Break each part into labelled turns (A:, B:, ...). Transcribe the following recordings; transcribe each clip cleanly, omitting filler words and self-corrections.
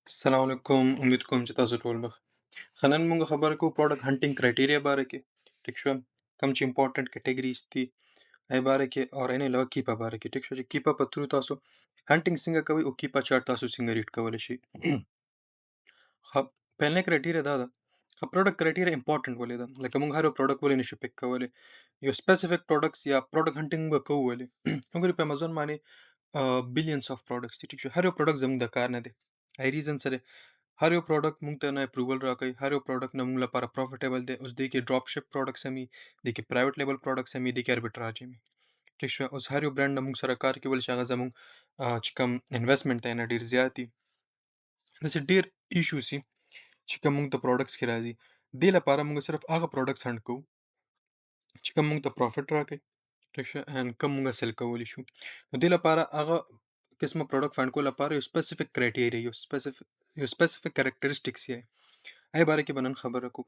A: السلام علیکم. امید کوم چې تاسو ټول نن موږ خبرې کوو پروډکټ هانټینګ کرایټیریا باره کې. ټیک شو. کم چې امپورټنت کیټګریز دي ای باره کې او اینې علاوه کیپا باره کې. ټیک شو چې کیپا په تھرو تاسو هانټینګ څنګه کوي او کیپا چارت تاسو څنګه ریډ کولی شي. خب پهلنۍ کرایټیریا دا ده. پروډکټ کرایټیریا امپورټنت ولې ده؟ لکه موږ هر یو پروډکټ ولې نشو پک کولی. یو سپیسیفیک پروډکټس یا پروډکټ هانټینګ به کوو ولې. وګورئ په امازون باندې بلینز اف پروډکټس دي. ټیک شو. هر یو پروډکټ زموږ د کار نه دی. ای ریزن سره هر یو پروډکټ موږ ته نه اپروول راکوي. هر یو پروډکټ نه موږ لپاره پروفیټیبل دی. اوس دی کې ډراپ شپ پروډکټس هم وي، دی کې پرایویټ لیبل پروډکټس هم وي، دی کې اربیټراج هم وي. ټیک شو. اوس هر یو برانډ نه موږ سره کار کوي چې هغه زموږ چې کوم انویسټمنټ دی نه ډېر زیات وي. داسې ډېر ایشوز دي چې کوم موږ ته پروډکټس کې راځي. دې لپاره موږ صرف هغه پروډکټس هنټ کوو چې کوم موږ ته پروفیټ راکوي. ټیک شو. ان کوم موږ سیل کولی شو. نو دې لپاره هغه قسمه پروډکټ فایند کولو لپاره یو سپیسیفیک کرایټیریا یو سپیسیفیک کریکټریسټکس یې ای باره کې به نن خبره کوو.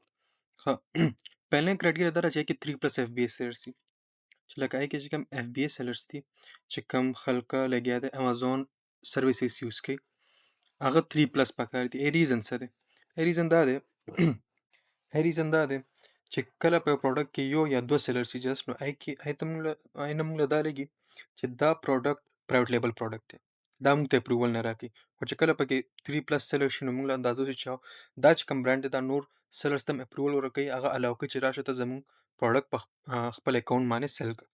A: ښه. پهلنۍ کرایټیریا دا ده چې کې 3+ اف بی اس سیلرز دي. چې لکه کې چې کوم اف بی اس سیلرز دي چې کوم خلکه لګیا دی امازون سرویسز یوز کوي هغه 3+ پکار دي. ای ریزن څه دی؟ ای ریزن دا دی ای ریزن دا دی چې کله په پروډکټ کې یو یا دوه سیلرز شي جست نو ای نه موږ له دا لګي چې دا پروډکټ پرایویټ لیبل پروډکټ دی. دا موږ ته اپروول نه راکوي. خو چې کله پکې 3+ سیلر شي نو موږ له اندازه شو چې دا چې کوم برانډ دی دا نور سیلرز ته هم اپروول ورکوي هغه الاو کوي چې راشه ته زموږ پروډکټ په خپل اکاونټ باندې سیل کړه.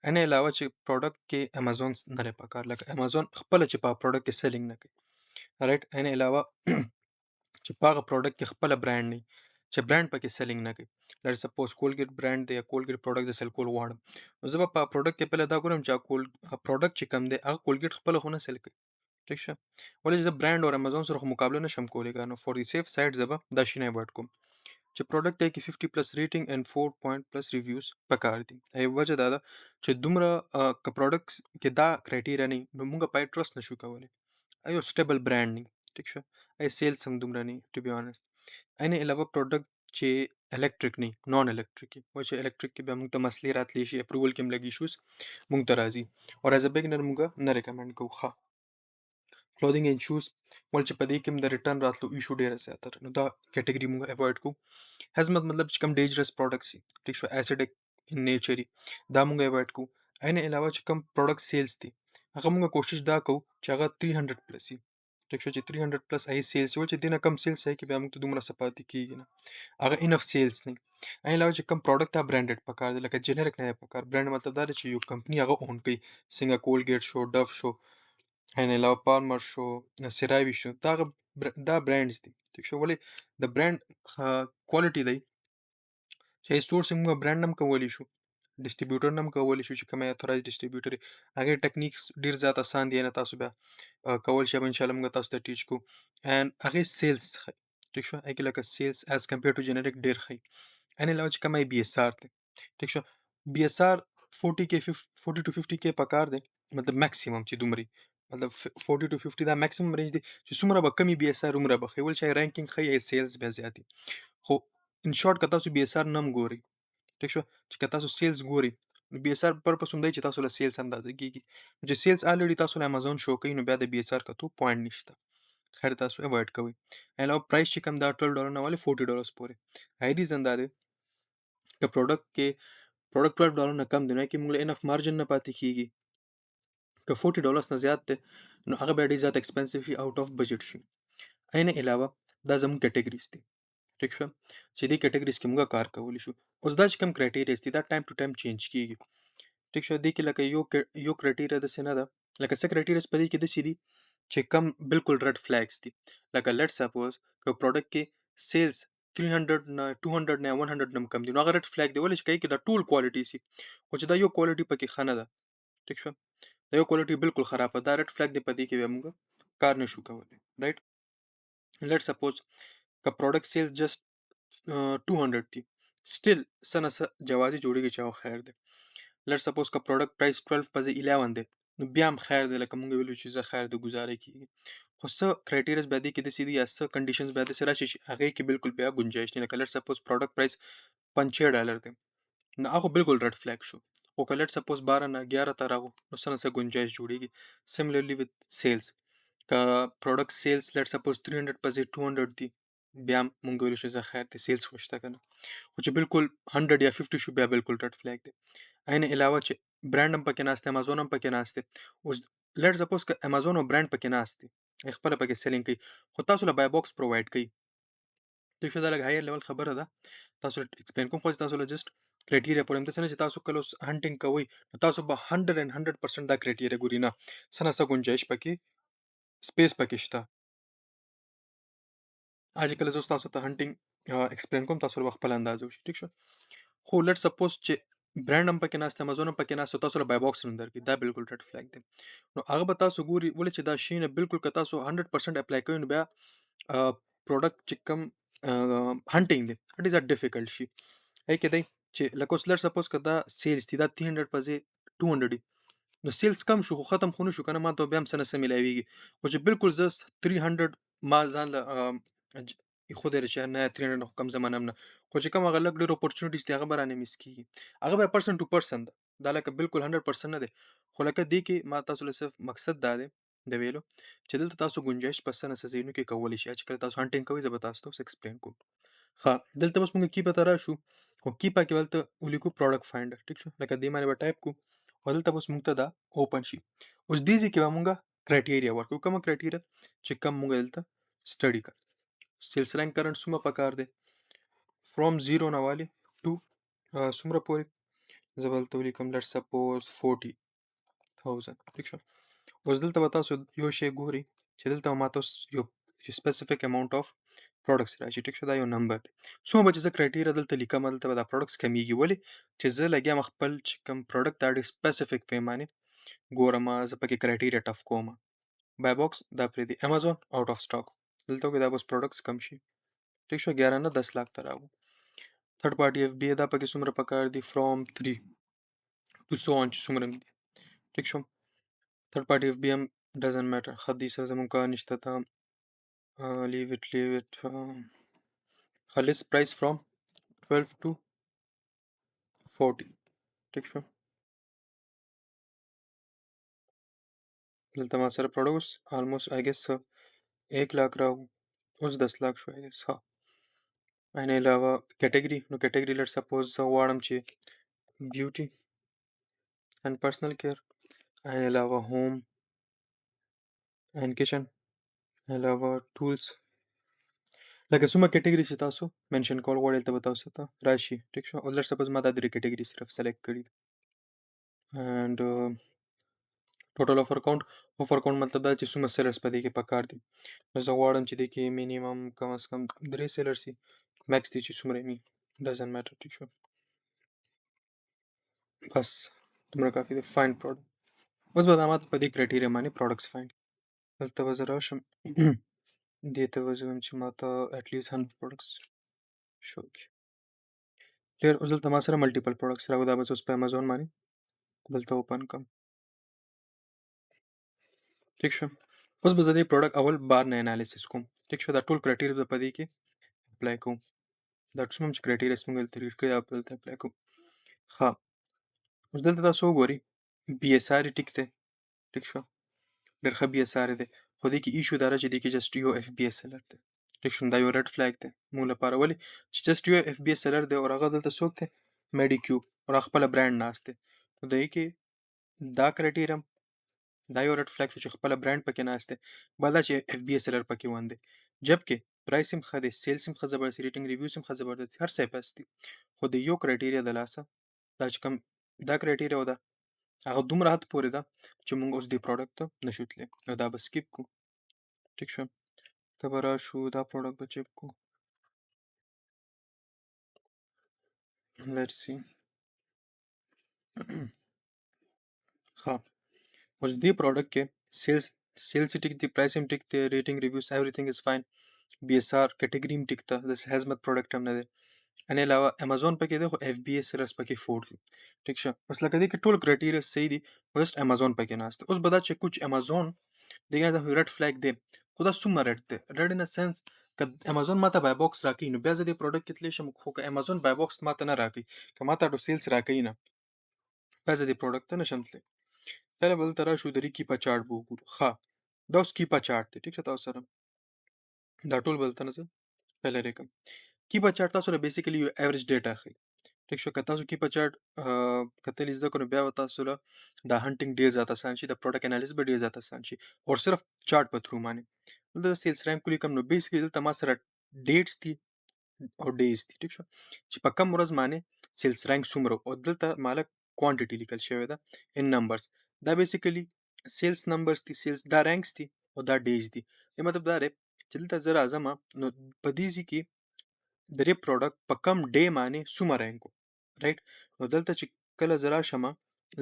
A: اینې علاوه چې پروډکټ کې امازون نه دی پکار لکه امازون خپله چې په پروډکټ کې سیلینګ نه کوي. رایټ. اینې علاوه چې په هغه پروډکټ کې خپله برانډ نه وي چې برانډ پکې سیلینګ نه کوي. لکه سپوز کولګیټ برانډ دی یا کولګیټ پروډکټ زه سیل کول غواړم نو زه به په پروډکټ کې پهله دا ګورم چې پروډکټ چې کوم دی هغه کولګیټ خپله خو نه سیل کوي. ټیک شو. ولې چې زه برانډ او امازون سره خو مقابله نشم کولی نو فور دی سیف سایډ زه به دا شی نه ایوایډ کوم چې پروډکټ دی کې 50+ ریټینګ اینڈ 4+ ریویوز پکار دي. ای وجه دا ده چې دومره که پروډکټ کې دا کرایټیریا نه نو موږ پای ټرست نشو کولی. یو سټیبل برانډ نه. ټیک شو. ای سیلز هم دومره نه ټو بی آنست. اینې علاوه پروډکټ چې الکتریک نه نان الکتریک و چې الکتریک کې به موږ ته مسلې راتلی شي اپروول کې هم لګي شوز موږ ته راځي او ایز ا بګنر موږ نه ریکمند کوو. ښه. کلودینګ اینډ شوز ول چې په دې کې هم د ریټرن راتلو ایشو ډېره زیاته ده نو دا کیټګري موږ ایوایډ کوو. هزمت مطلب چې کوم ډینجرس پروډکټس دي. ټیک شو. ایسیډک ان نیچر دا موږ ایوایډ کوو. اینې علاوه چې کوم پروډکټ سیلز دي هغه موږ کوشش دا کوو چې هغه 300+ وي. ټیک شو. چې 300+ ای سیلز وي چې دینه کم سیلز هي کې بیا موږ ته دومره څه پاتې کیږي نه هغه انف سیلز نه. اینې علاوه چې کوم پروډکټ دا برانډډ پکار دی لکه جنریک نه دی پکار. برانډ مطلب دا دی چې یو کمپني هغه اون کوي څنګه کولګیټ شو ډف شو اینې علاوه پالمر شو سیراوي شو دا برانډز دي. ټیک شو. ولې د برانډ کوالټي دی چې سورسینګ موږ برانډ نه هم کولی شو ډسټریبیوټر نه هم کولی شو چې کوم اتورایز ډسټریبیوټر هغې ټیکنیکس ډېر زیات اسان دي نه تاسو بیا کولی شئ ان شاء الله موږ تاسو ته ټیچ کوو اینډ هغې سیلز ښیي. ټیک شو. هغې کې لکه سیلز ایز کمپیر ټو جنریک ډېر ښیي. اینې علاوه چې کوم بي اس آر دی. ټیک شو. بي اس آر 40 to 50K پکار دی مطلب میکسیمم چې دومره مطلب 40 to 50 دا میکسیمم رینج دی چې څومره به کمی بي اس آر عمره به ښیي ولې چې رینکینګ ښیي سیلز بیا زیات دي. خو ان شارټ که تاسو بي اس آر نه هم ګورئ ټیک شو چې که تاسو سیلز ګورئ نو بي اس آر پرپس هم دی چې تاسو له سیلز اندازه کیږي چې سیلز الریډي تاسو له امازون شو کوي نو بیا د بي اس آر کتو پوینټ نشته. خیر تاسو اوایډ کوئ. علاوه پرایس چې کوم دا $12 نه والے $40 پورې. هاي ریزن دا دی که پروډکټ $12 نه کم دی نو کې موږ له انف مارجن نه پاتې کیږي. که $40 نه زیات دی نو هغه بیا ډېر زیات ایکسپنسیو شي آوټ اف بجټ شي. اینې علاوه دا زموږ کیټګریز دي. ټیک شو. چې دې کیټګریز کې موږ کار کولی شو. اوس دا چې کوم کرایټیریاز دي دا ټایم ټو ټایم چینج کیږي. ټیک شو. دې کې لکه یو کرایټیریا داسې نه ده لکه څه کرایټیریاز په دې کې داسې دي چې کم بالکل ریډ فلیګس دي لکه لیټ سپوز که پروډکټ کې سیلز 300 نه 200 نه 100 نه کم دي نو هغه ریډ فلیګ دی ولې چې کې دا ټول کوالټي سي خو چې دا یو کوالټي پکې ښه نه ده. ټیک شو. دا یو کوالټي بالکل خراب ده دا ریډ فلیګ دی په دې کې بیا موږ کار نشو کولی. رائټ. لیټ سپوز که پروډکټ سیلز جست 200 دي سټیل څه نه څه جوازي جوړیږي چې هغه خیر دی. لیټ سپوز که پروډکټ پرایس 12 په ځای 11 دی نو بیا هم خیر دی لکه موږ ویلو چې زه خیر د ګزارې کیږي. خو څه کرایټیریاز بیا دې کې داسې دي یا څه کنډیشنز بیا داسې راشي چې هغې کې بالکل بیا ګنجایش نه لکه لیټ سپوز پروډکټ پرایس $5 دی نو هغه بالکل ریډ فلیګ شو. خو که لیټ سپوز 12 نه 11 ته راغو نو څه نه څه ګنجایش جوړیږي. سیملرلی وذ سیلز که پروډکټ سیلز لیټ سپوز 300 په ځای 200 دي، بیا هم مونږ ویلی شو چې خیر دی سیلز خو شته که نه. خو چې بالکل 100 یا 50 شو بیا بالکل ریډ فلیګ دی. عین علاوه چې برانډ هم پکې ناست دی، امازون هم پکې ناست دی. اوس لیټ سپوز که امازون او برانډ پکې ناست دی، خپله پکې سیلینګ کوي، خو تاسو له بای باکس پرووایډ کوي. ټیک شو، دا لږ هایر لیول خبره ده. تاسو ایکسپلین کوم، خو تاسو له جست کرایټیریا پورې همداسې نه چې تاسو کله اوس هنټینګ کوئ نو تاسو به 100% دا کرایټیریا ګوري نه څه نه څه ګنجایش پکې سپیس پکې شته. چې کله زه تاسو ته هنټینګ ایکسپلین کوم تاسو به خپل اندازه وشي. ټیک شو، خو لیټ سپوز چې برانډ هم پکې ناست، امازون هم پکې ناست، تاسو له بای باکس نه درکړي، دا بالکل ریډ فلیګ دی. نو هغه به تاسو ګوري ولې چې دا شی نه بالکل که تاسو 100% اپلای کوئ نو بیا پروډکټ چې کوم هنټینګ دی اټ از ا ډیفیکلټ شي. کې دی چې لکه اوس لیټ سپوز که دا سیلز دي، دا 300 په ځای 200 دي، نو سیلز کم شو خو ختم خو نه شو که نه، ما ته بیا هم څه نه څه میلاویږي. خو چې بالکل زه 300 ما ځان له ایښودی دی چې نه 300 نه خو کم زه منم نه، خو چې کوم هغه لږ ډېر اپورچونیټیز دي هغه به رانه میس کېږي، هغه به پرسن ټو پرسن ده، دا لکه بالکل 100% نه دی. خو لکه دې کې ما تاسو له صرف مقصد دا دی د ویلو چې دلته تاسو گنجایش په څه نه څه ځایونو کې کولی شئ. چې کله تاسو هنټینګ کوئ زه به تاسو ته اوس ایکسپلین کوم. ښه، دلته اوس موږ کیپا ته راشو، خو کیپا کې به دلته ولیکو پروډکټ فایندر. ټیک شو، لکه دې باندې به ټایپ کو او دلته به اوس موږ ته دا اوپن شي. اوس دې ځای کې به موږ کرایټیریا ورکړو، کومه کرایټیریا چې کوم موږ دلته سټډي کړ. سیلز رینک کرنټ څومره پکار دی فرام 0 نه والي ټو څومره پورې، زه به دلته ولیکم لیټ سپوز 40,000. ټیک شو، اوس دلته به تاسو یو شی ګوري چې دلته به ماته اوس یو سپیسیفیک اماونټ اف پروډکټس راشي. ټیک شو، دا یو نمبر دی. څومره به چې زه کرایټیریا دلته لیکم دلته به دا پروډکټس کمیږي، ولې چې زه لګیا یم خپل چې کوم پروډکټ دا ډېر سپیسیفیک وی باندې ګورم، زه پکې کرایټیریا ټف کوم. بای باکس دا پرېږدي، امازون آوټ اف سټاک، دلته وګورئ دا به اوس پروډکټس کم شي. ټیک شو، 11 نه 10 لاک ته راغلو. تھرډ پارټي اف بی دا پکې څومره پکار دي فرام 3 ټو سو آن چې څومره مې دي. ټیک شو، تھرډ پارټي اف بی هم ډزنټ میټر، ښه دې سره زموږ کار نشته ته لیو اټ لیس پرایس فرام 12 ټو 40. ټیک شو، دلته ما سره پروډکټ اوس آلموسټ آی ګیس 1 लाख راغلو، اوس 10 लाख شو آی ګیس. ها، عین علاوه کیټګري، نو کیټګري لیټ سپوز زه غواړم چې بیوټي اینڈ پرسنل کیر، عین علاوه هوم اینڈ کچن، علاوه ټولز، لکه څومره کیټګري چې تاسو منشن کول غواړئ دلته به تاسو ته راشي. ټیک شو، او لیټ سپوز ما دا 3 کیټګري صرف سلیکټ کړي دي. اینډ ټوټل افر کاونټ، افر کاونټ مطلب دا چې څومره سیلرز په دې کې پکار دي. نو زه غواړم چې دې کې مینیمم کم از کم 3 سیلرز وي، میکس دي چې څومره وي ډزنټ میټر. ټیک شو، بس دومره کافي دی. فایند پروډکټ، اوس به دا ماته په دې کرایټیریا باندې پروډکټس فایند. دلته به زه راشم دې ته به زه وایم چې ماته اټلیسټ 100 پروډکټس شو کړي. کلیر، اوس دلته ما سره ملټیپل پروډکټس راغلي، دا به زه اوس په امازون باندې دلته اوپن کړم. ټیک شو، اوس به زه دې پروډکټ اول بار نه انالیسس کوم. ټیک شو، دا ټول کرایټیریا به په دې کې اپلای کوم، دا څومره چې کرایټیریا موږ دلته ریډ کړي دا به دلته اپلای کوم. ښه، اوس دلته تاسو وګورئ بي ایس آر ټیک دی. ټیک شو، ډېر ښه بي ایس آر دی، خو دې کې ایشو دا ده چې دې کې جسټ یو اف بي ایس سیلر دی. ټیک شو، دا یو ریډ فلیګ دی موږ لپاره، ولې چې جسټ یو اف بي ایس سیلر دی او هغه دلته څوک دی میډیکیوب او هغه خپله برانډ ناست دی. نو دې کې دا کرایټیریا دا یو ریډ فلیګ شو چې خپله برانډ پکې ناست دی، بل دا چې اف بي ایس سیلر پکې ون دی، جبکې پرایس هم ښه دی، سیلز هم ښه زبردست، ریټینګ ریویوز هم ښه زبردست دي، هر څه یې بست دي. خو د یو کرایټیریا د لاسه دا چې کوم دا کرایټیریا و ده هغه دومره حد پورې ده چې موږ اوس دې پروډکټ ته نشو تللی، نو دا به سکیپ کړو. ټیک شو، ته به راشو دا پروډکټ به چیک کړو. لیټس سی. ښه، اوس دې پروډکټ کې سیلز ټیک دی، پرایس هم ټیک دی، ریټینګ ریویوز ایوریثینګ از فاین، بي ایس آر کیټګري هم ټیک ده، داسې هیزمت پروډکټ هم نه دی. ان علاوه امازون پکې دی خو اف بی ایس سیلرز پکې 4 دي. ټیک شو، اوس لکه دې کې ټول کرایټیریا صحیح دي، جسټ امازون پکې ناست دی. اوس به دا چیک کړو چې امازون دغه دا ریډ فلیګ دی، خو دا څومره ریډ دی، ریډ ان ا سنس که امازون ماته بای باکس راکوي نو بیا زه دې پروډکټ کې تللی شم، خو که امازون بای باکس ماته نه راکوي، که ماته ډو سیلز راکوي نه، بیا زه دې پروډکټ ته نشم تللی. کله به دلته راشو د ریکي په چارټ به وګورو. ښه، دا اوس کیپا چارت دی. ټیک ده تاسو سره دا ټول به دلته نه زه پهله لیکم. کیپا چارت تاسو سره بیسیکلی یو ایوریج ډیټا ښیي. ټیک شو. که تاسو کیپا چارت کتلی زده کړو، بیا به تاسو له دا هنټینګ ډیر زیات آسان شي، د پروډکټ انالیسس به ډیر زیات آسان شي، او صرف چارت په تھرو باندې. دلته سیلز رینک ولیکم، نو بیسیکلی دلته ما سره ډیټس دي او ډیز دي. ټیک شو. چې په کم ورځ باندې سیلز رینک څومره، او دلته مالک کوانټیټي لیکل شوی ده ان نمبرز. دا بیسیکلی سیلز نمبرز دي، سیلز دا رینکس دي او دا ډیز دي. یعنې مطلب دا دی چې دلته زه راځم، نو په دې ځای کې د دې پروډکټ په کم ډے باندې څومره رینک و، رایټ. نو دلته چې کله زه راشم،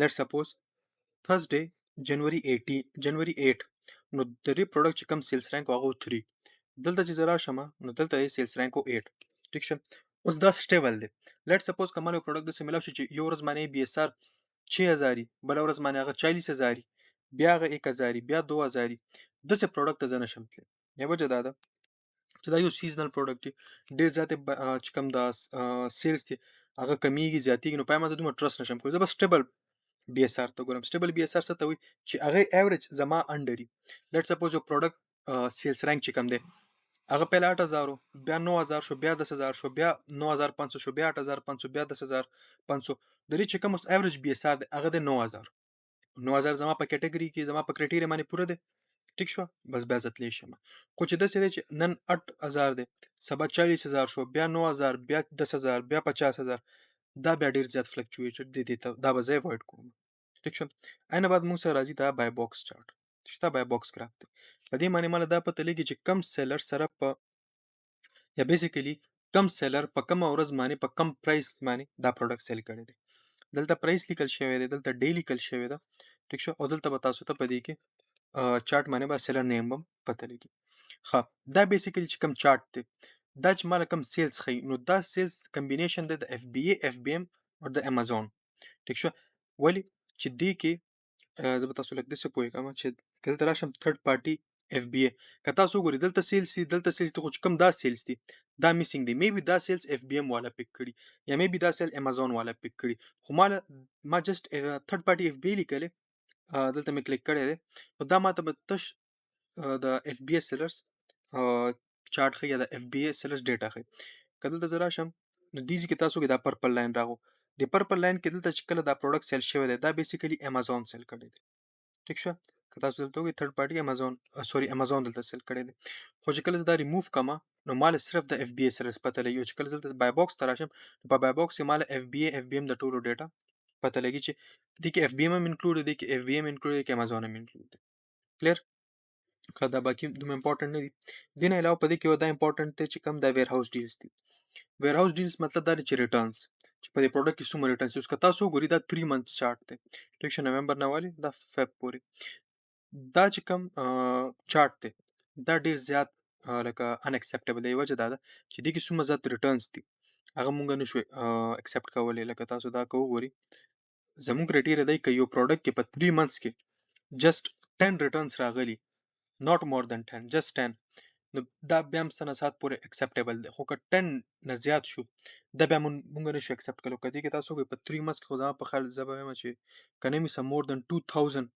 A: لیټ سپوز Thursday جنوري 8 نو د دې پروډکټ چې کم سیلز رینک و هغه و 3. دلته چې زه راشم نو دلته یې سیلز رینک و 8. ټیک شه. اوس دا سټیبل دی. لیټ سپوز که مال یو پروډکټ داسې میلاو شي چې یو ورځ باندې بي اس آر 6000 وي، بله ورځ باندې هغه 40000 وي، بیا هغه 1000 وي، بیا 2000 وي، داسې پروډکټ ته زه نشم تللی. یا وجه دا ده چې دا یو سیزنل پروډکټ دی، ډېر زیاتې چې کوم دا سیلز دي هغه کمیږي زیاتېږي، نو پای ما زه دومره ټرسټ نشم کولی. زه به سټیبل بي اس آر ته ګورم. سټیبل بي اس آر څه ته وایي چې هغه ایوریج زما انډر وي. لیټ سپوز یو پروډکټ سیلز رینک چې کوم دی هغه پهله 8000 و، بیا 9000 شو، بیا 10000 شو، بیا 9500 شو، بیا 8500، بیا 10500. د دې چې کوم اوس ایوریج بي اس آر دی هغه د 9000. 9000 زما په کټګوري کې زما په کرایټیریا باندې پوره دی. ټیک شو. بس بیا زه تلی شم. خو چې داسې دی چې نن 8000 دی، سبا 40000 شو، بیا 9000، بیا 10000، بیا 50000، دا بیا ډیر زیات فلکچویټډ دی. دا به زه اوایډ کوم. ټیک شو. اینه بعد موږ سره راځي دا بای باکس چارت. شته بای باکس ګراف دی. په دې معنی مال دا پته لګي چې کم سیلر سره په یا بیسیکلی کم سیلر په کم ورځ باندې په کم پرایس باندې دا پروډکټ سیل کړی دی. دلته پرایس لیکل شوی دی، دلته ډے لیکل شوی ده. ټیک شو. او دلته به تاسو ته په دې کې چارت باندې به سیلر نیم هم پته لګي. ښه، دا بیسیکلی چې کوم چارت دی دا چې مال کوم سیلز ښیي، نو دا سیلز کمبینیشن دی د اف بی ای، اف بی ام او د امازون. ټیک شو. ولی چې دې کې زه به تاسو لږ داسې پوه کوم چې که دلته راشم تھرډ پارټي اف بی ای، که تاسو وګورئ دلته سیلز دي، دلته سیلز دي، خو چې کوم دا سیلز دي دا میسینګ دي. مې بي دا سیلز اف بی ام والا پک کړي، یا مې بي دا سیل امازون والا پک کړي، خو ما جست تھرډ پارټي اف بی ای لیکلې، دلته مې کلیک کړی دی، نو دا ماته به تش د اف بی ای سیلرز چارت ښیي یا د اف بی ای سیلرز ډیټا ښیي. که دلته زه راشم نو دې ځای کې تاسو کې دا پرپل لاین راغو. د پرپل لاین کې دلته چې کله دا پروډکټ سیل شوی دی دا بیسیکلی امازون سیل کړی دی. ټیک شو. که تاسو دلته وګورئ تھرډ پارټي امازون، سوري امازون دلته سیل کړی دی. خو چې کله زه دا ریموف کړم نو مال صرف د اف بی ای سیلرز پته لګي. چې کله دلته بای باکس ته راشم نو په بای باکس کې مال اف بی ای، اف بی ام د ټولو ډیټا پته لګي چې دې کې اف بی ام هم انکلوډ دی، کې اف بی ام انکلوډ دی، کې امازون هم انکلوډ دی. کلیر؟ که دا باقي دومره امپورټنټ نه دي. دې نه علاوه په دې کې یو دا امپورټنټ دی چې کوم دا ویر هاوس ډیلز دي. ویر هاوس ډیلز مطلب دا دی چې ریټرنز، چې په دې پروډکټ کې څومره ریټرنز. اوس که تاسو وګورئ دا 3 منث چارت دی. ټیک شه. نومبر نه والي دا فیب پورې دا چې کوم چارت دی دا ډیر زیات لکه ان اکسپټیبل دی. وجه دا ده چې دې کې څومره زیات ریټرنز دي هغه مونږ نه شو اکسپټ کولی. لکه تاسو دا که وګورئ زموږ کرایټیریا دی که یو پروډکټ کې په 3 منث کې جست 10 ریټرنز راغلي، not more than 10، just 10، نو دا بیا هم څه نه ساعت پورې اکسپټیبل دی. خو که 10 نه زیات شو دا بیا مونږ نه شو اکسپټ کولی. که دې کې تاسو وګورئ په 3 منث کې خو زما په خیال زه به وایم چې که نه مې څه more than 2000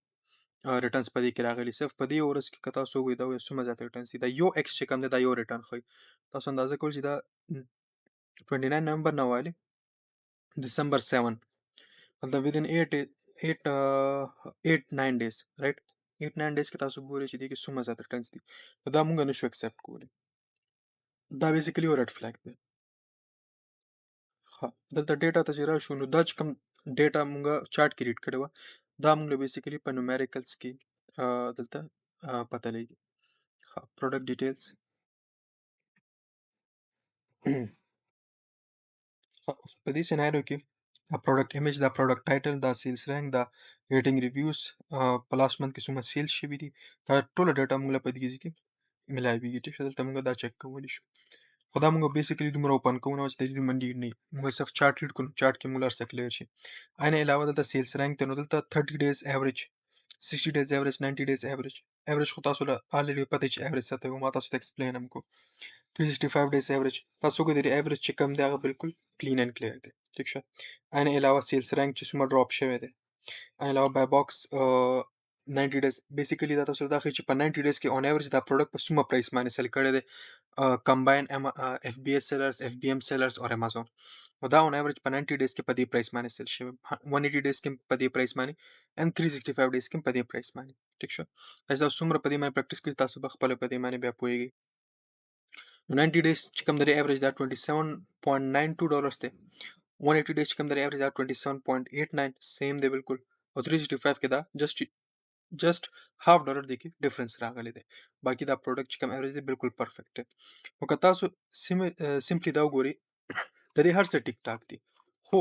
A: ریټرنز په دې کې راغلي. صرف په دې ورځ کې که تاسو وګورئ دا څومره زیات ریټرنز دي. دا یو ایکس چې کوم دی دا یو ریټرن ښیي. تاسو اندازه کوئ چې دا 29 نومبر نه والي December 7 مطلب within 8-9 days، رایټ. 8-9 days کې تاسو ګورئ چې دې کې څومره زیات ریټرنز دي، نو دا مونږ نه شو اکسپټ کولی. دا بیسیکلی یو ریډ فلیګ دی. ښه، دلته ډیټا ته چې راشو نو دا چې کوم ډیټا مونږ چارت کې ریډ کړې وه دا مونږ له بیسیکلی په نومیریکلز کې دلته پته لګي. ښه، پروډکټ ډیټیلز. اوس په دې سیناریو کې دا پروډکټ ایمیج، دا پروډکټ ټایټل، دا سیلز رینک، دا ریټینګ ریویوز، په لاست منت کې څومره سیل شوي دي، دا ټوله ډیټا مونږ له په دې ځای کې ملاویږي. ټیک شه. دلته مونږ دا چک کولی شو. خو دا مونږ بیسیکلی دومره اوپن کوو نه چې د دې منډي نه وي. مونږ صرف چارت ریډ کوو، چارت کې مونږ هر څه کلیر شي. اینه علاوه دلته سیلز رینک دی، نو دلته 30 days ایوریج، 60 days ایوریج، 90 days ایوریج. ایوریج خو تاسو له الریډي پته چې ایوریج څه ته وایي، ما تاسو ته ایکسپلین هم کو. 365 days ایوریج تاسو وګورئ د ایوریج چې کوم دی هغه بالکل کلین اینډ کلیر دی. ٹھیک شه. اینه علاوه سیلز رینک چې څومره ډراپ شوی دی. اینه علاوه بای باکس 90 ډیز بیسیکلی دا تاسو دا ښیي چې په 90 ډیز کې اون ایوریج دا پروډکټ په څومره پرایس باندې سیل کړی دی کمباین اف بی اس سیلرز اف بی ام سیلرز او امازون او دا اون ایوریج په 90 ډیز کې په دې پرایس باندې سیل شوی 180 ډیز کې په دې پرایس باندې ان 365 ډیز کې په دې پرایس باندې ټیک شو تاسو څومره په دې باندې پریکټیس کوئ تاسو به خپل په دې باندې بیا پوهیږئ 90 days چې کوم د ایوریج دا 27.92 ډالرز دی 180 days چې کوم د ایوریج دا 27.89 سیم دی بالکل او 365 کې دا جست هاف ډالر دی کې ډیفرنس راغلی دی باقي دا پروډکټ چې کوم ایوریج دی بالکل پرفیکټ دی او که تاسو سیمپلی دا وګورئ د دې هر څه ټیک ټاک دي خو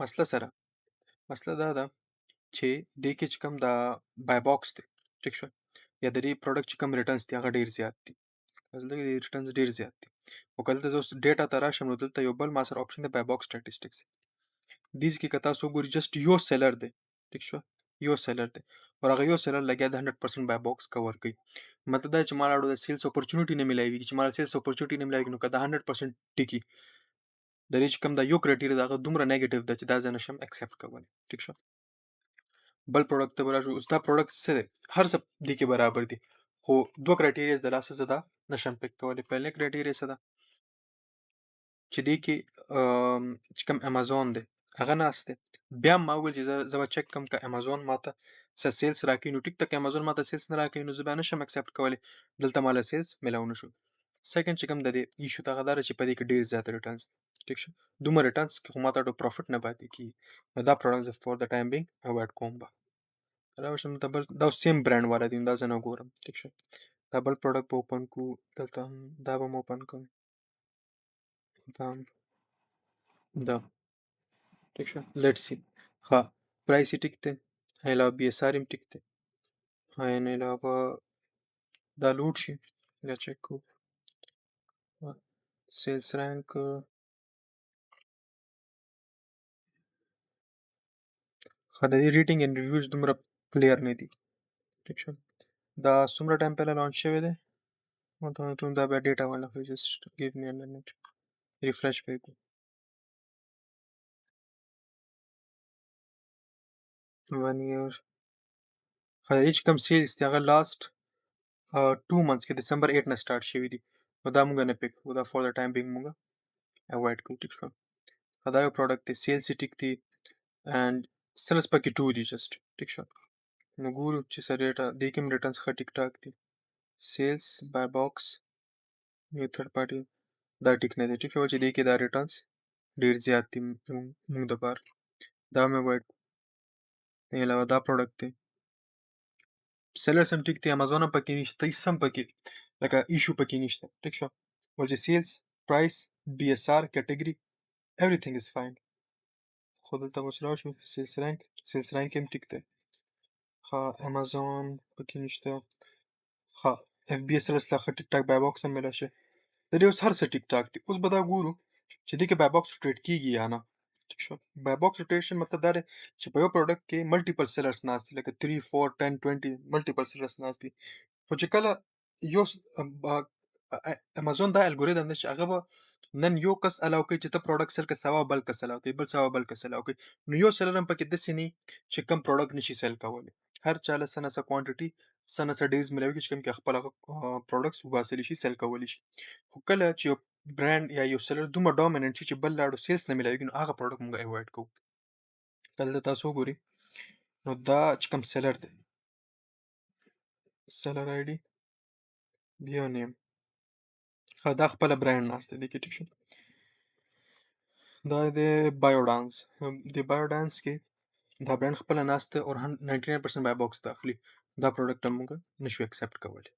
A: مسله دا ده چې دې کې چې کوم دا بای باکس دی ټیک شو یا د دې پروډکټ چې کوم ریټرنز دي هغه ډیر زیات دي دلته د ریټرنز ډیر زیات دي او کله ته اوس ډیټا ته راشم نو دلته یو بل ما سره آپشن دی بای باکس سټیټسټکس دیز کې که تاسو وګورئ جست یو سیلر دی ټیک شو یو سیلر دی او هغه یو سیلر لګیا د 100% بای باکس کور کوي مطلب دا چې ما لاړو د سیلز اپورچونټی نه ملایوي چې ما سیلز اپورچونټی نه ملایوي نو که دا 100% ټیکی د دې چې کوم دا یو کرایټیریا دا دومره نیگیټیو ده چې دا زه نشم ایکسپټ کولی ټیک شو بل پروډکټ ته به راشو اوس دا پروډکټ څه دی هر څه دې کې برابر دي خو دوه کرایټیریاز د لاسه زه دا نشم پک کولی پهلې کرایټیریا څه ده چې دې کې چې کوم امازون دی هغه ناست دی بیا هم ما وویل چې زه به چک کوم که امازون ماته څه سیلز راکوي نو ټیک ته که امازون ماته سیلز نه راکوي نو زه بیا نشم اکسپټ کولی دلته ماله سیلز میلاو نه شو سیکنډ چې کوم د دې ایشو ته هغه دا ده چې په دې کې ډېر زیات ریټرنز دي ټیک شو دومره ریټرنز کې خو ماته ډېر پروفیټ نه پاتې کېږي نو دا پروډکټ زه فور د ټایم بینګ اوایډ کوم به راوشم ته بل دا سیم برانډ والا دي دا زه نه ګورم ټیک شو دا بل پروډکټ به اوپن کو دلته هم دا به م اوپن کوم دا هم دا ټیک شو لیټس سی ها پرایس یې ټیک دی علاوه بي اس آر هم ټیک دی این علاوه دا لوډ شي دا چک کو سیلز رینک ښه د دې ریټینګ اینډ ریویوز دومره کلیر نه دي ټیک شو دا څومره ټایم پهله لانچ شوی دی دا بیا ډیټا والا خو جسٹ ګیو می ا منټ ریفریش کوي 1 year ښه د دې چې کوم سیلز دي هغه لاست 2 months کې دسمبر 8 نه سٹارټ شوي دي نو دا مونږ نه پک کوو دا فور د ټایم بینګ مونږ اوایډ کوو ټیک شو دا یو پروډکټ دی سیلز یې ټیک دی اینډ سیلز پکې 2 دي جسٹ ټیک شو نو ګورو چې څه ریټه دې کې هم ریټرنز ښه ټیک ټاک دي سیلز بای باکس یو تھرډ پارټي دا ټیک نه دی ټیک شو چې دې کې دا ریټرنز ډیر زیات دي مونږ د پاره دا مې اوایډ نه علاوه دا پروډکټ دی سیلرز هم ټیک دی امازون هم پکې نشته هیڅ هم پکې لکه ایشو پکې نشته ټیک شو ول چې سیلز پرایس بي اس آر کیټګري everything is fine خو دلته اوس راشو سیلز رینک هم ټیک دی ښه امازون پکې نشته ښه اف بي اس سیلرز لا ښه ټیک ټاک بای باکس هم میله شي د دې اوس هر څه ټیک ټاک دي اوس به دا ګورو چې دې کې بای باکس روټیټ کیږي یا نه ټیک شو بای باکس روټیشن مطلب دا دی چې په یو پروډکټ کې ملټیپل سیلرز ناست دي لکه 3 4 10 20 ملټیپل سیلرز ناست دي خو چې کله یو امازون دا الګوریدم دی چې هغه به نن یو کس الاو کوي چې ته پروډکټ سیل کړه سبا بل کس الاو کوي بل سبا بل کس الاو کوي نو یو سیلر هم پکې داسې نه چې کم پروډکټ نشي سیل کولی هر چا له څه نه څه کوانټیټي څه نه څه ډیز ملاوي چې کوم کې خپل پروډکټس وباسلی شي سیل کولی شي خو کله چې یو برانډ یا یو سیلر دومره ډومیننٹ شي چې بل لاړو سیلز نه ملاوي نو هغه پروډکټ موږ اوایډ کوو کله تاسو وګورئ نو دا چې کوم سیلر دی سیلر آی ډي بیا نیم ښه دا خپله برانډ ناست دی کې ټیک شو دا دی بایوډانس د بایوډانس کې دا برانډ خپله ناست دی او 99% بای باکس ته اخلي دا پروډکټ هم موږ نشو ایکسپټ کولی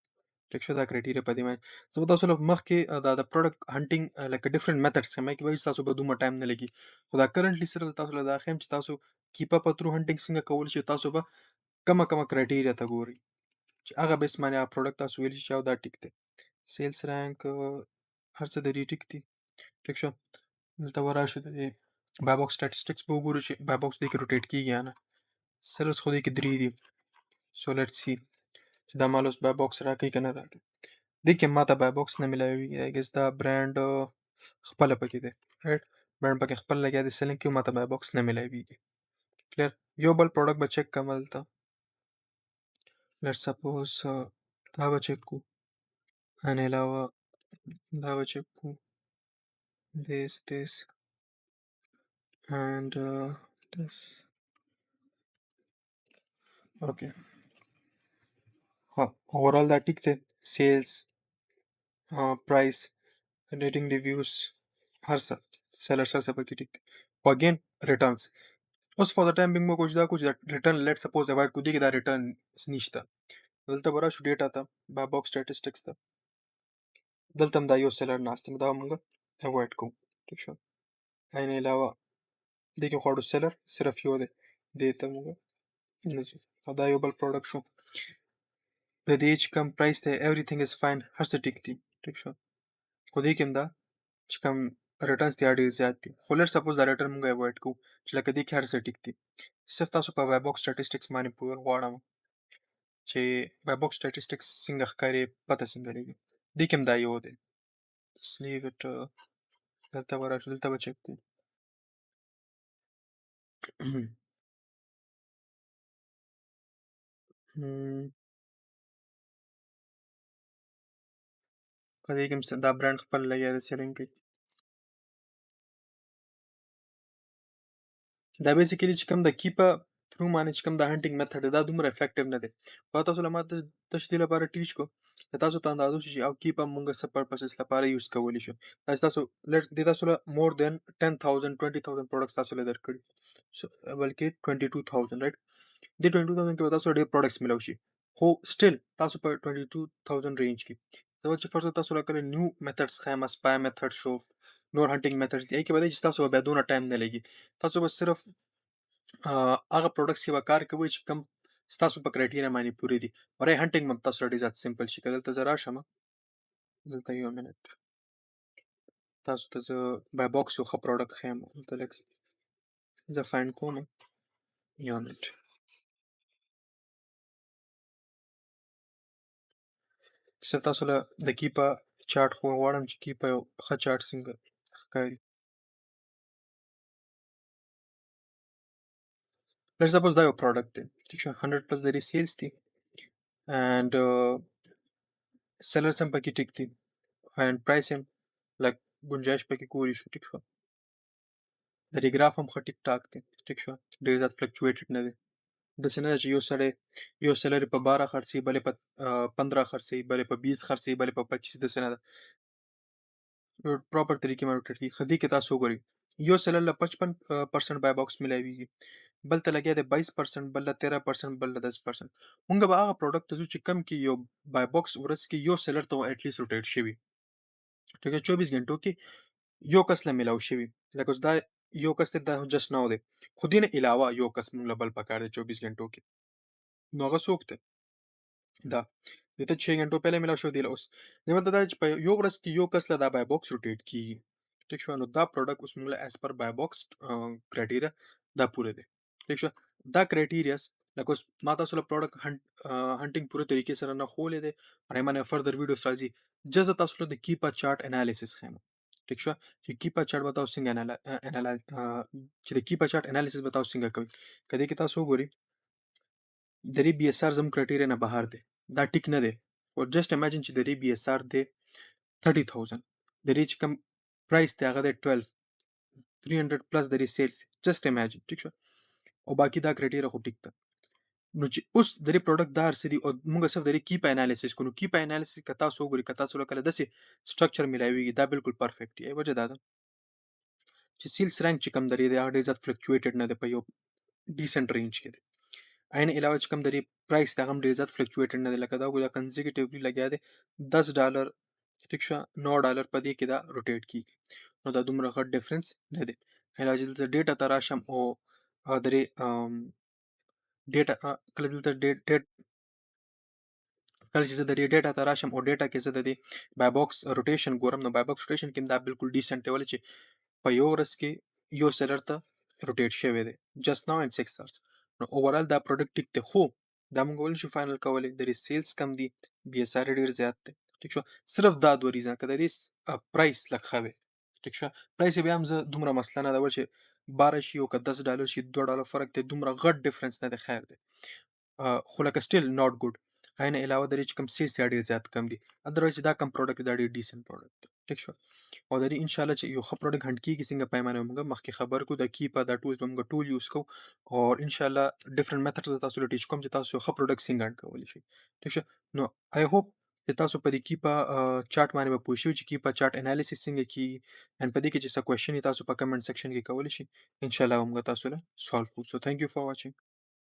A: ټیک شو دا کرایټیریا په دې باندې زه به تاسو له مخکې دا د پروډکټ هنټینګ لکه ډیفرنٹ میتھډز ښیم کې وایي تاسو به دومره ټایم نه لګي خو دا کرنټلی صرف تاسو له دا ښیم چې تاسو کیپ اپ تھرو هنټینګ څنګه کولی شئ تاسو به کمه کرایټیریا ته ګورئ چې هغه بیس باندې هغه پروډکټ تاسو ویلی شئ چې دا ټیک دی سیلز رینک هر څه د دې ټیک دي ټیک شو دلته به راشو د دې بای باکس سټیټسټکس به وګورو چې بای باکس دې کې روټیټ کیږي یا نه سیلرز خو دې کې 3 دي سو لیټس سی چې دا مال اوس بای باکس راکوي که نه راکوي دې کې ماته بای باکس نه میلاویږي آی ګس دا برانډ خپله پکې دی رایټ برانډ پکې خپل لګیا دی سیلینګ کې ماته بای باکس نه میلاویږي کلیر یو بل پروډکټ به چک کوم دلته Let's suppose دا به چک کو ان علاوه دا به چک کو this and this. Okay. हाँ ओवरऑल دا टिक थे sales price rating reviews हर सब सेलर्स हर सब की टिक थे again returns بس فور ذا تايم بينج موجود ده كوج ريتيرن ليت سبوز افايد كودي كده ريتيرن نيشتا دلته برا شو ديتا تا با بوك statistics تا دلته دا یو سیلر ناست دا مونږ افايد کو ٹھیک شو عین علاوه دغه خوړو سیلر صرف یو دی دیتا مونږ نزو دا یو بل پروډکټ شو د دې چې کم پرایس ته everything is fine هر څه ټیک دي ټیک شو خو دې کوم دا چې کم ریټرنز دی ډیر زیات دي خو لټ سپوز دا ریټرن مونږ افايد کو چې لکه دې کې هر څه ټیک دي صرف تاسو په ویب بوکس سټاتستکس باندې پور غواړم چې ویب بوکس سټاتستکس څنګه ښکاري پته څنګه لګي دې کوم دا یو دی لیو اټ دلته ورشو دلته به چک کو په دې کې دا برانډ خپل لګیا دی سیلینګ کوي دا بیسیکلی چې کوم د کیپا تھرو باندې چې کوم د هانټینګ میتھډ دا دومره افیکټیو نه دی خو تاسو له ما تاسو دې لپاره ټیچ کو د تاسو ته اندازو چې او کیپا مونږ څه پرپسز لپاره یوز کولی شو تاسو لیټس د تاسو له مور دین 10000 20000 پروډکټس تاسو له درکړي بلکې 22000 رائټ د 22000 کې به تاسو ډېر پروډکټس ملو شي خو سټیل تاسو په 22000 رینج کې زه چې فرض تاسو راکړل نیو میتھډز خامہ سپای میتھډ شو نور هانټینګ میتھډز دی کې به چې تاسو به دونه ټایم نه لګي تاسو به صرف هغه پروډکټس کې به کار کوئ چې کوم ستاسو په کرایټیریا باندې پوره دي ورای هانټینګ هم تاسو ډېر زیات سمپل شي که دلته زه راشم دلته یو منټ تاسو ته زه بای باکس یو ښه پروډکټ ښیم دلته لږ زه فایند کوم یو منټ صرف تاسو له د کیپا چارټ خو غواړم چې کیپا یو ښه چارټ څنګه ښکاري لیټس سپوز دا یو پروډکټ دی ټیک شو 100 پلس د سیلز دي اینڈ سیلرز هم پکې ټیک دي اینڈ پرایس هم لږ ګنجایش پکې کولی شو ټیک شو د دې ګراف هم ښه ټیک ټاک دی ټیک شو ډېر زیات فلکچویټډ نه دی داسې نه ده چې یو سیلر په 12 خرڅوي بل په 15 خرڅوي بل په 20 خرڅوي بل په 25 داسې نه ده پراپر طریقې باندې روټیټ کیږي خدي کې تاسو وګورئ یو سیلر له 55% بای باکس ملاویږي بل ته لګیا دی 22% بل له 13% بل له 10% مونږ به هغه پروډکټ ته ځو چې کم کې یو بای باکس ورځ کې یو سیلر ته اټ لیست روټیټ شوي ټیک 24 غنټو کې یو کس له ملاو شوي لکه اوس دا یو کس ته دا جست نو دی خو دې نه علاوه یو کس مونږ له بل پکار دی 24 غنټو کې نو هغه څوک دی دا دته 6 غنټو پہله ملاو شو دی له اوس نه مطلب دا چې په یو ورځ کې یو کس له دا بای باکس روټیټ کیږي ټیک شو نو دا پروډکټ اوس موږ له اس پر بای باکس کرایټیریا دا پوره دی ټیک شو دا کرایټیریاز لکه اوس ما تاسو له پروډکټ هانټینګ پوره طریقې سره نه خولې دی پرې باندې فردر ویډیوز راځي جزه تاسو له د کیپا چارت انالیسس خیم ټیک شو چې کیپا چارت به تاسو څنګه چې د کیپا چارت انالیسس به تاسو څنګه کوي کله کې تاسو وګورئ د ری بي اس ار زم کرایټیریا نه بهر دی دا ټیک نه دی او جست امیجن چې د ری بي اس ار دی 30000 د ری چې کوم پرایس دی هغه دی 12 300 پلس د ری سیلز جست امیجن ټیک شو او باقی دا کرایټیریا خو ټیک ده نو چې اوس د ری پروډکټ دار سدي او موږ صرف د ری کیپا انالیسس کوو کیپا انالیسس کتا سو ګوري کتا سو کله دسي سټرکچر ملایوي دا بالکل پرفیکټ دی وجه دا ده چې سیلز رانک چې کوم درې دی هغه ډیر زیات فلکچویټډ نه دی په یو ډیسنٹ رینج کې دی عین علاوه چې کوم درې پرایس دا هم ډیر زیات فلکچویټډ نه دی لکه دا ګویا کنزیکټیولی لګیا دی $10 ټیک شو $9 په دې کې دا روټیټ کیږي نو دا دومره غټ ډیفرنس نه دی علاوه دلته ډیټا تراشم او درې ډیټا کله دلته ډیټ کله چې زه د دې ډیټا ته راشم او ډیټا کې زه د دې بای باکس روټیشن ګورم نو بای باکس روټیشن کې دا بالکل ډیسنٹ دی ولې چې په یو ورځ کې یو سیلر ته روټیټ شوی دی جست ناو ان 6 hours نو اوورال دا پروډکټ ټیک دی خو دا موږ ول شو فائنل کولای د سیلز کم دی بي اس ار ډیر زیات دی ټیک شو صرف دا دوه ریزن کده دې پرایس لکھوي ټیک شو پرایس بیا هم زه دومره مسله نه دا ول چې 12 شي او که $10 شي $2 فرق دی دومره غټ ډیفرنس نه دی خیر دی خو لکه سټیل ناٹ ګډ هغې نه علاوه د دې چې کوم سیز یا ډېر زیات کم دي. ادروایز چې دا کوم پروډکټ دی دا ډېر ډیسنټ پروډکټ دی. ټیک شو. او د دې ان شاء الله چې یو ښه پروډکټ هنټ کېږي څنګه پیمانه به موږ مخکې خبرې کوو. دا کیپا دا ټولز به موږ ټول یوز کوو او ان شاء الله ډیفرنٹ میتھډز به تاسو له ټیچ کوم چې تاسو یو ښه پروډکټ څنګه هنټ کولی شئ. ټیک شو. نو آی هوپ چې تاسو په دې کیپا چارټ باندې به پوه شوي چې کیپا چارټ انالیسس څنګه کېږي. اند په دې کې چې څه کوېشن وي تاسو په کمنټ سیکشن کې کولی شئ. ان شاء الله موږ تاسو له سولو کوو. سو تھینک یو فار واچینګ.